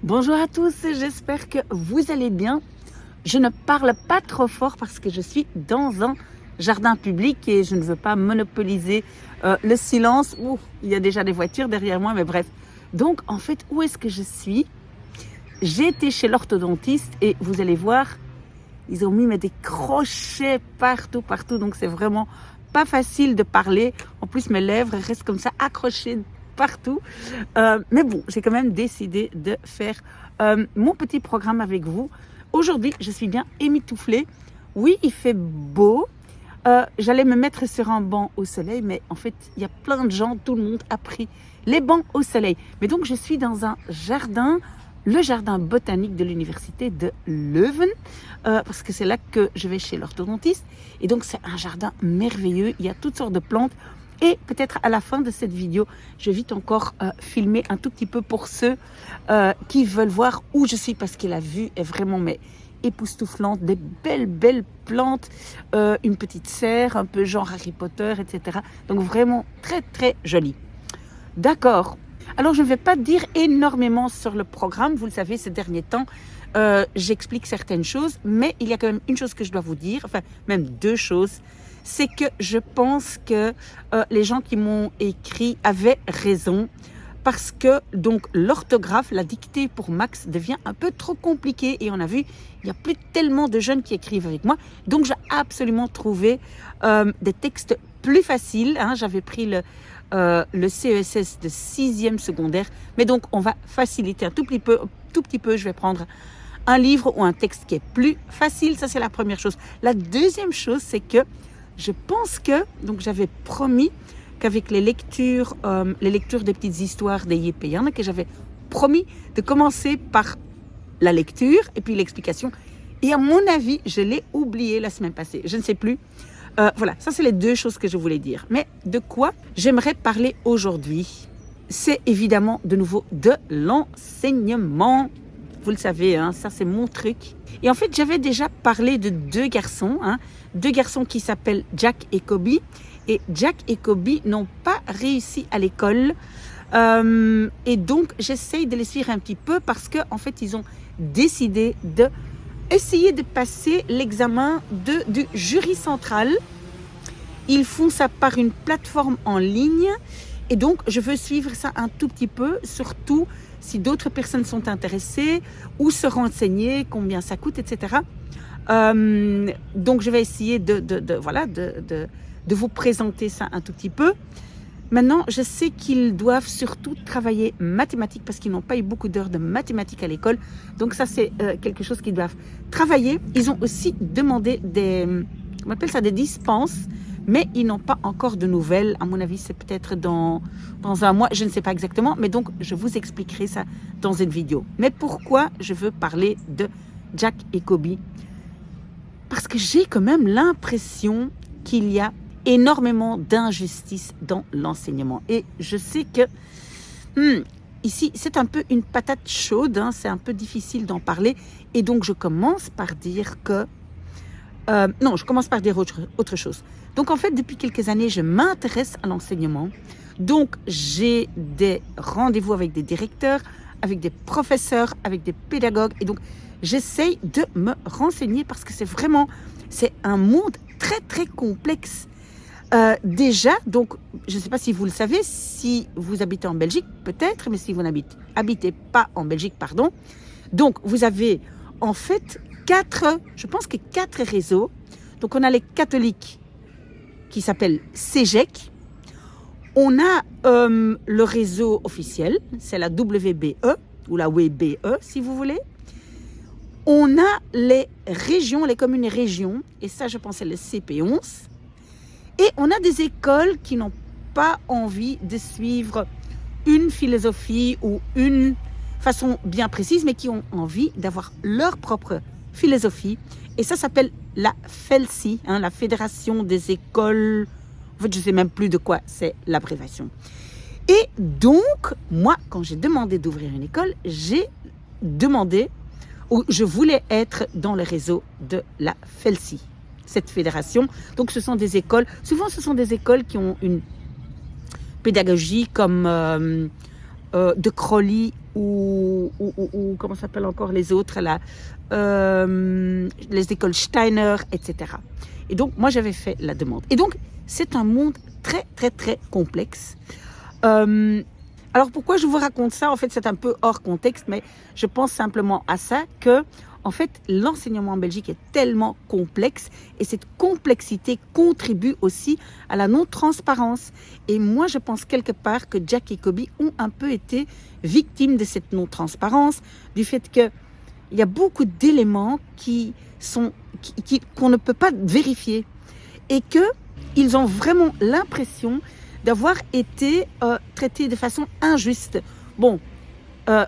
Bonjour à tous, j'espère que vous allez bien. Je ne parle pas trop fort parce que je suis dans un jardin public et je ne veux pas monopoliser le silence. Ouh, il y a déjà des voitures derrière moi, mais bref. Donc en fait, où est-ce que je suis? J'ai été chez l'orthodontiste et vous allez voir, ils ont mis des crochets partout, donc c'est vraiment pas facile de parler. En plus, mes lèvres restent comme ça accrochées partout. Mais bon, j'ai quand même décidé de faire mon petit programme avec vous. Aujourd'hui, je suis bien émitouflée. Oui, il fait beau. J'allais me mettre sur un banc au soleil, mais en fait, il y a plein de gens, tout le monde a pris les bancs au soleil. Mais donc, je suis dans un jardin, le jardin botanique de l'université de Leuven, parce que c'est là que je vais chez l'orthodontiste. Et donc, c'est un jardin merveilleux. Il y a toutes sortes de plantes. Et peut-être à la fin de cette vidéo, je vais vite encore filmer un tout petit peu pour ceux qui veulent voir où je suis, parce que la vue est vraiment époustouflante, des belles plantes, une petite serre, un peu genre Harry Potter, etc. Donc vraiment très joli. D'accord. Alors je ne vais pas dire énormément sur le programme, vous le savez, ces derniers temps, j'explique certaines choses, mais il y a quand même une chose que je dois vous dire, enfin même deux choses. C'est que je pense que les gens qui m'ont écrit avaient raison, parce que donc l'orthographe, la dictée pour Max devient un peu trop compliquée et on a vu, il n'y a plus tellement de jeunes qui écrivent avec moi, donc j'ai absolument trouvé des textes plus faciles, hein. J'avais pris le CESS de 6e secondaire, mais donc on va faciliter un tout petit peu, je vais prendre un livre ou un texte qui est plus facile, ça c'est la première chose. La deuxième chose, c'est que je pense que, donc j'avais promis qu'avec les lectures des petites histoires des Yépéens, que j'avais promis de commencer par la lecture et puis l'explication. Et à mon avis, je l'ai oublié la semaine passée. Je ne sais plus. Voilà, ça c'est les deux choses que je voulais dire. Mais de quoi j'aimerais parler aujourd'hui? C'est évidemment de nouveau de l'enseignement. Vous le savez, hein, ça c'est mon truc. Et en fait, j'avais déjà parlé de deux garçons qui s'appellent Jack et Kobe. Et Jack et Kobe n'ont pas réussi à l'école. Et donc, j'essaye de les suivre un petit peu parce qu'en fait, ils ont décidé d'essayer de passer l'examen du jury central. Ils font ça par une plateforme en ligne. Et donc, je veux suivre ça un tout petit peu, surtout si d'autres personnes sont intéressées, ou se renseigner, combien ça coûte, etc. Donc, je vais essayer de vous présenter ça un tout petit peu. Maintenant, je sais qu'ils doivent surtout travailler mathématiques parce qu'ils n'ont pas eu beaucoup d'heures de mathématiques à l'école. Donc, ça, c'est quelque chose qu'ils doivent travailler. Ils ont aussi demandé on appelle ça des dispenses, mais ils n'ont pas encore de nouvelles. À mon avis, c'est peut-être dans un mois, je ne sais pas exactement. Mais donc, je vous expliquerai ça dans une vidéo. Mais pourquoi je veux parler de Jack et Kobe? Parce que j'ai quand même l'impression qu'il y a énormément d'injustice dans l'enseignement. Et je sais que ici, c'est un peu une patate chaude, hein, c'est un peu difficile d'en parler. Et donc, je commence par dire que... je commence par dire autre chose. Donc, en fait, depuis quelques années, je m'intéresse à l'enseignement. Donc, j'ai des rendez-vous avec des directeurs, avec des professeurs, avec des pédagogues. Et donc, j'essaye de me renseigner parce que c'est un monde très complexe. Déjà, donc, je ne sais pas si vous le savez, si vous habitez en Belgique, peut-être, mais si vous n'habitez pas en Belgique, pardon. Donc, vous avez en fait quatre réseaux. Donc, on a les catholiques qui s'appellent CEGEC. On a le réseau officiel, c'est la WBE ou la WBE, si vous voulez. On a les régions, les communes et régions, et ça, je pense, c'est le CP11. Et on a des écoles qui n'ont pas envie de suivre une philosophie ou une façon bien précise, mais qui ont envie d'avoir leur propre philosophie. Et ça s'appelle la FELSI, la Fédération des écoles. En fait, je ne sais même plus de quoi c'est l'abréviation. Et donc, moi, quand j'ai demandé d'ouvrir une école, j'ai demandé, ou je voulais être dans le réseau de la FELSI, cette fédération. Donc, ce sont des écoles, souvent ce sont des écoles qui ont une pédagogie comme de Crowley ou comment s'appelle encore les autres là, les écoles Steiner, etc. Et donc, moi, j'avais fait la demande. Et donc, c'est un monde très, très, très complexe. Alors, pourquoi je vous raconte ça? En fait, c'est un peu hors contexte, mais je pense simplement à ça que, en fait, l'enseignement en Belgique est tellement complexe et cette complexité contribue aussi à la non-transparence. Et moi, je pense quelque part que Jack et Kobe ont un peu été victimes de cette non-transparence, du fait qu'il y a beaucoup d'éléments qu'on ne peut pas vérifier et qu'ils ont vraiment l'impression d'avoir été traités de façon injuste. Bon,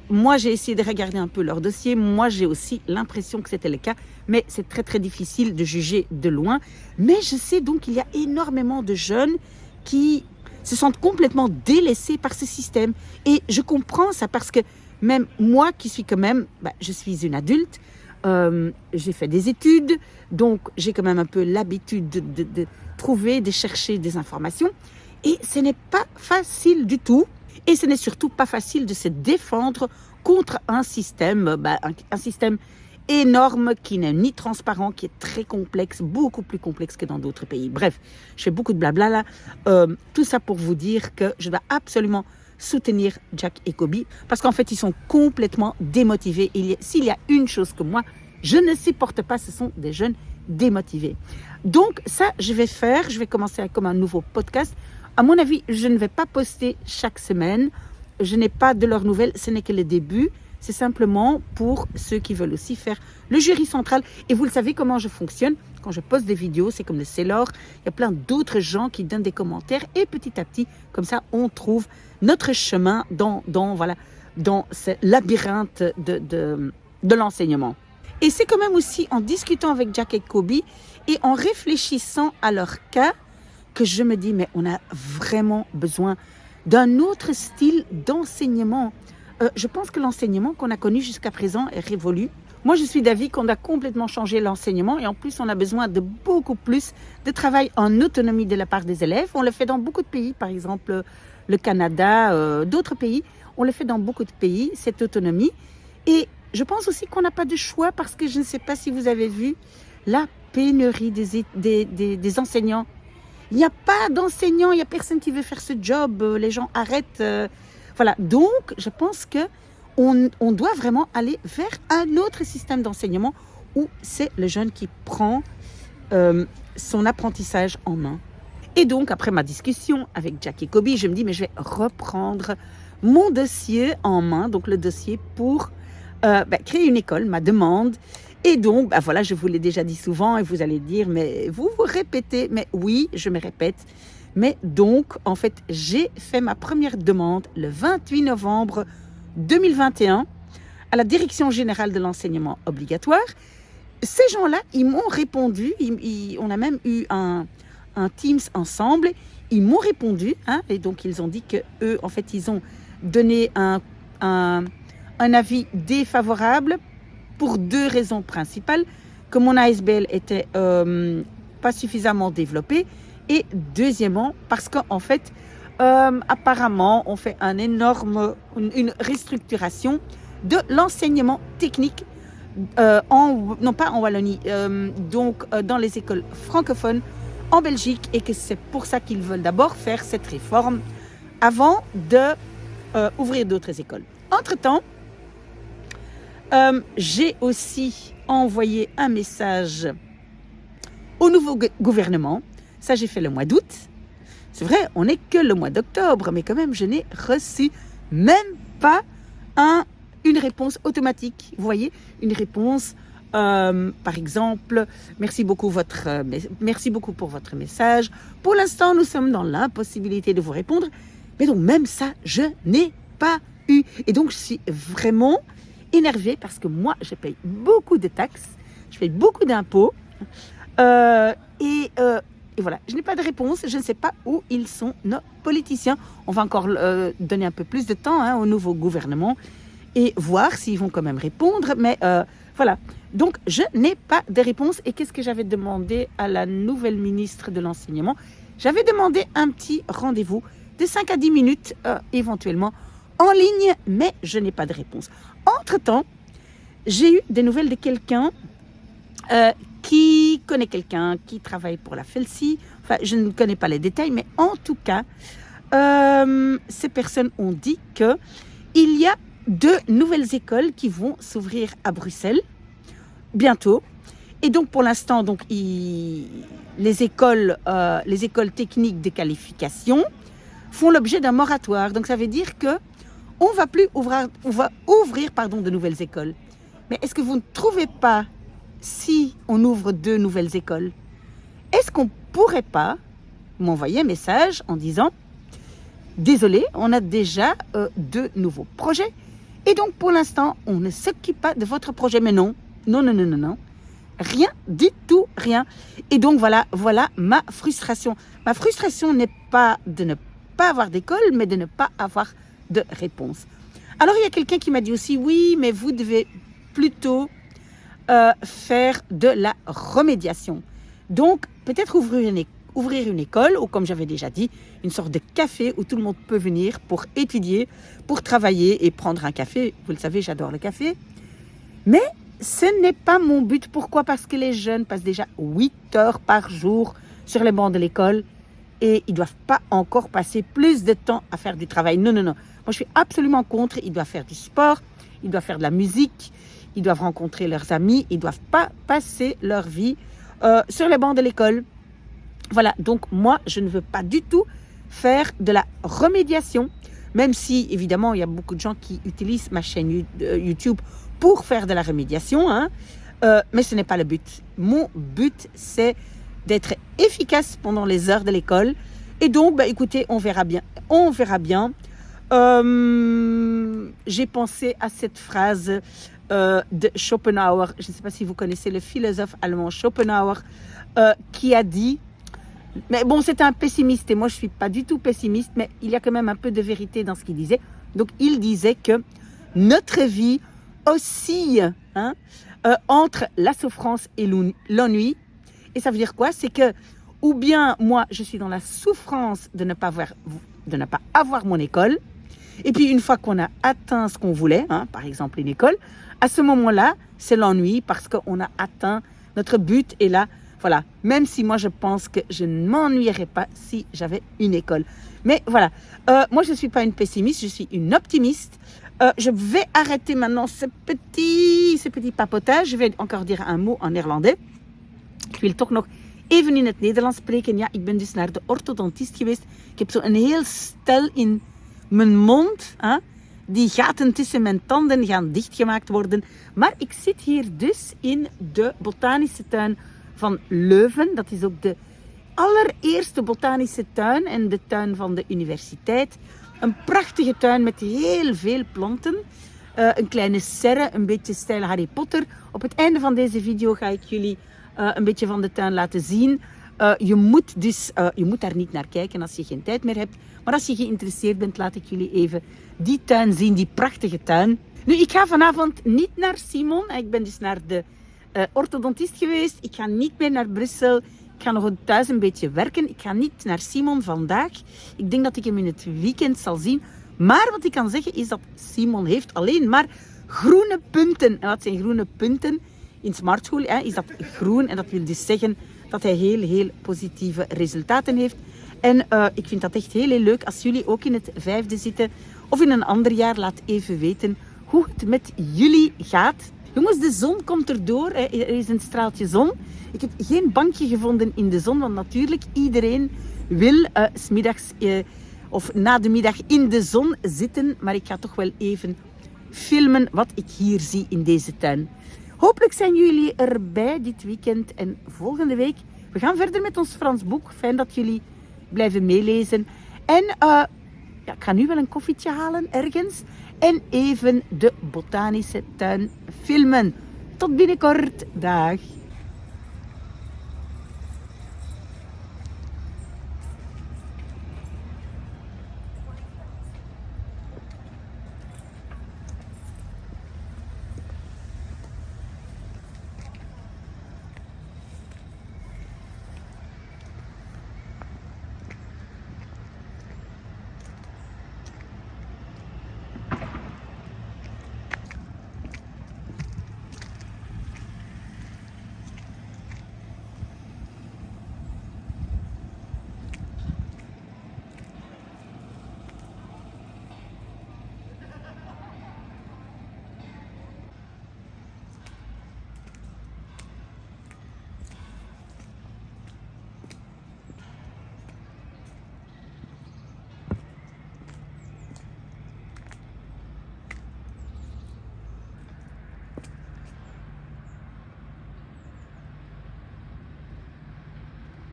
moi, j'ai essayé de regarder un peu leur dossier. Moi, j'ai aussi l'impression que c'était le cas, mais c'est très, très difficile de juger de loin. Mais je sais donc qu'il y a énormément de jeunes qui se sentent complètement délaissés par ce système. Et je comprends ça parce que même moi, qui suis quand même, je suis une adulte, j'ai fait des études, donc j'ai quand même un peu l'habitude de trouver, de chercher des informations. Et ce n'est pas facile du tout. Et ce n'est surtout pas facile de se défendre contre un système énorme qui n'est ni transparent, qui est très complexe, beaucoup plus complexe que dans d'autres pays. Bref, je fais beaucoup de blabla là. Tout ça pour vous dire que je dois absolument soutenir Jack et Kobe parce qu'en fait, ils sont complètement démotivés. S'il y a une chose que moi, je ne supporte pas, ce sont des jeunes démotivés. Donc ça, je vais commencer comme un nouveau podcast. À mon avis, je ne vais pas poster chaque semaine. Je n'ai pas de leurs nouvelles. Ce n'est que le début. C'est simplement pour ceux qui veulent aussi faire le jury central. Et vous le savez comment je fonctionne. Quand je poste des vidéos, c'est comme le Sailor. Il y a plein d'autres gens qui donnent des commentaires. Et petit à petit, comme ça, on trouve notre chemin dans ce labyrinthe de l'enseignement. Et c'est quand même aussi en discutant avec Jack et Kobe et en réfléchissant à leur cas que je me dis, mais on a vraiment besoin d'un autre style d'enseignement. Je pense que l'enseignement qu'on a connu jusqu'à présent est révolu. Moi, je suis d'avis qu'on a complètement changé l'enseignement et en plus, on a besoin de beaucoup plus de travail en autonomie de la part des élèves. On le fait dans beaucoup de pays, par exemple le Canada, d'autres pays. On le fait dans beaucoup de pays, cette autonomie. Et je pense aussi qu'on n'a pas de choix parce que je ne sais pas si vous avez vu la pénurie des enseignants. Il n'y a pas d'enseignants, il n'y a personne qui veut faire ce job, les gens arrêtent. Voilà, donc je pense qu'on doit vraiment aller vers un autre système d'enseignement où c'est le jeune qui prend son apprentissage en main. Et donc, après ma discussion avec Jack et Kobe, je me dis, mais je vais reprendre mon dossier en main, donc le dossier pour créer une école, ma demande. Et donc, voilà, je vous l'ai déjà dit souvent et vous allez dire, mais vous répétez. Mais oui, je me répète. Mais donc, en fait, j'ai fait ma première demande le 28 novembre 2021 à la Direction générale de l'enseignement obligatoire. Ces gens-là, ils m'ont répondu. On a même eu un Teams ensemble. Ils m'ont répondu. Et donc, ils ont dit qu'eux, en fait, ils ont donné un avis défavorable pour deux raisons principales, que mon ASBL était pas suffisamment développé et deuxièmement parce qu'en fait apparemment on fait une restructuration de l'enseignement technique non pas en Wallonie, dans les écoles francophones en Belgique et que c'est pour ça qu'ils veulent d'abord faire cette réforme avant de ouvrir d'autres écoles. Entre-temps, j'ai aussi envoyé un message au nouveau gouvernement. Ça, j'ai fait le mois d'août. C'est vrai, on n'est que le mois d'octobre, mais quand même, je n'ai reçu même pas une réponse automatique. Vous voyez, une réponse, par exemple, merci beaucoup pour votre message. Pour l'instant, nous sommes dans l'impossibilité de vous répondre. Mais donc, même ça, je n'ai pas eu. Et donc, je suis vraiment énervée parce que moi, je paye beaucoup de taxes, je paye beaucoup d'impôts et voilà, je n'ai pas de réponse, je ne sais pas où ils sont nos politiciens. On va encore donner un peu plus de temps au nouveau gouvernement et voir s'ils vont quand même répondre, mais voilà. Donc, je n'ai pas de réponse. Et qu'est-ce que j'avais demandé à la nouvelle ministre de l'Enseignement? J'avais demandé un petit rendez-vous de 5 à 10 minutes éventuellement en ligne, mais je n'ai pas de réponse. Entre-temps, j'ai eu des nouvelles de quelqu'un qui connaît quelqu'un qui travaille pour la FELSI. Enfin, je ne connais pas les détails, mais en tout cas, ces personnes ont dit qu'il y a 2 nouvelles écoles qui vont s'ouvrir à Bruxelles bientôt. Et donc, pour l'instant, donc, les écoles techniques de qualification font l'objet d'un moratoire. Donc, ça veut dire qu'on ne va plus ouvrir de nouvelles écoles. Mais est-ce que vous ne trouvez pas, si on ouvre 2 nouvelles écoles, est-ce qu'on ne pourrait pas m'envoyer un message en disant « Désolé, on a déjà 2 nouveaux projets et donc pour l'instant, on ne s'occupe pas de votre projet. » Mais non. Rien du tout, rien. Et donc voilà ma frustration. Ma frustration n'est pas de ne pas avoir d'école, mais de ne pas avoir de réponse. Alors il y a quelqu'un qui m'a dit aussi, oui, mais vous devez plutôt faire de la remédiation. Donc peut-être ouvrir une école, ou comme j'avais déjà dit, une sorte de café où tout le monde peut venir pour étudier, pour travailler et prendre un café. Vous le savez, j'adore le café. Mais ce n'est pas mon but. Pourquoi? Parce que les jeunes passent déjà 8 heures par jour sur les bancs de l'école et ils ne doivent pas encore passer plus de temps à faire du travail. Non. Moi, je suis absolument contre. Ils doivent faire du sport, ils doivent faire de la musique, ils doivent rencontrer leurs amis, ils ne doivent pas passer leur vie sur les bancs de l'école. Voilà, donc moi, je ne veux pas du tout faire de la remédiation, même si, évidemment, il y a beaucoup de gens qui utilisent ma chaîne YouTube pour faire de la remédiation, mais ce n'est pas le but. Mon but, c'est d'être efficace pendant les heures de l'école. Et donc, écoutez, on verra bien. J'ai pensé à cette phrase de Schopenhauer. Je ne sais pas si vous connaissez le philosophe allemand Schopenhauer, qui a dit... Mais bon, c'est un pessimiste et moi, je ne suis pas du tout pessimiste, mais il y a quand même un peu de vérité dans ce qu'il disait. Donc, il disait que notre vie oscille entre la souffrance et l'ennui. Et ça veut dire quoi? C'est que, ou bien moi, je suis dans la souffrance de ne pas avoir mon école. Et puis, une fois qu'on a atteint ce qu'on voulait, par exemple une école, à ce moment-là, c'est l'ennui parce qu'on a atteint notre but. Et là, voilà, même si moi, je pense que je ne m'ennuierais pas si j'avais une école. Mais voilà, moi, je ne suis pas une pessimiste, je suis une optimiste. Je vais arrêter maintenant ce petit papotage. Je vais encore dire un mot en néerlandais. Ik wil toch nog even in het Nederlands spreken. Ja, ik ben dus naar de orthodontist geweest. Ik heb zo een heel stel in mijn mond. Die gaten tussen mijn tanden gaan dichtgemaakt worden. Maar ik zit hier dus in de botanische tuin van Leuven. Dat is ook de allereerste botanische tuin en de tuin van de universiteit. Een prachtige tuin met heel veel planten. Een kleine serre, een beetje stijl Harry Potter. Op het einde van deze video ga ik jullie een beetje van de tuin laten zien. Je moet daar niet naar kijken als je geen tijd meer hebt. Maar als je geïnteresseerd bent, laat ik jullie even die tuin zien, die prachtige tuin. Nu, ik ga vanavond niet naar Simon. Ik ben dus naar de orthodontist geweest. Ik ga niet meer naar Brussel. Ik ga nog thuis een beetje werken. Ik ga niet naar Simon vandaag. Ik denk dat ik hem in het weekend zal zien. Maar wat ik kan zeggen is dat Simon heeft alleen maar groene punten. En wat zijn groene punten? In Smart School is dat groen. En dat wil dus zeggen dat hij heel positieve resultaten heeft. En ik vind dat echt heel leuk. Als jullie ook in het 5e zitten of in een ander jaar, laat even weten hoe het met jullie gaat. Jongens, de zon komt erdoor. Er is een straaltje zon. Ik heb geen bankje gevonden in de zon, want natuurlijk iedereen wil 's middags of na de middag in de zon zitten. Maar ik ga toch wel even filmen wat ik hier zie in deze tuin. Hopelijk zijn jullie erbij dit weekend en volgende week. We gaan verder met ons Frans boek. Fijn dat jullie blijven meelezen. En ik ga nu wel een koffietje halen ergens. En even de botanische tuin filmen. Tot binnenkort. Dag.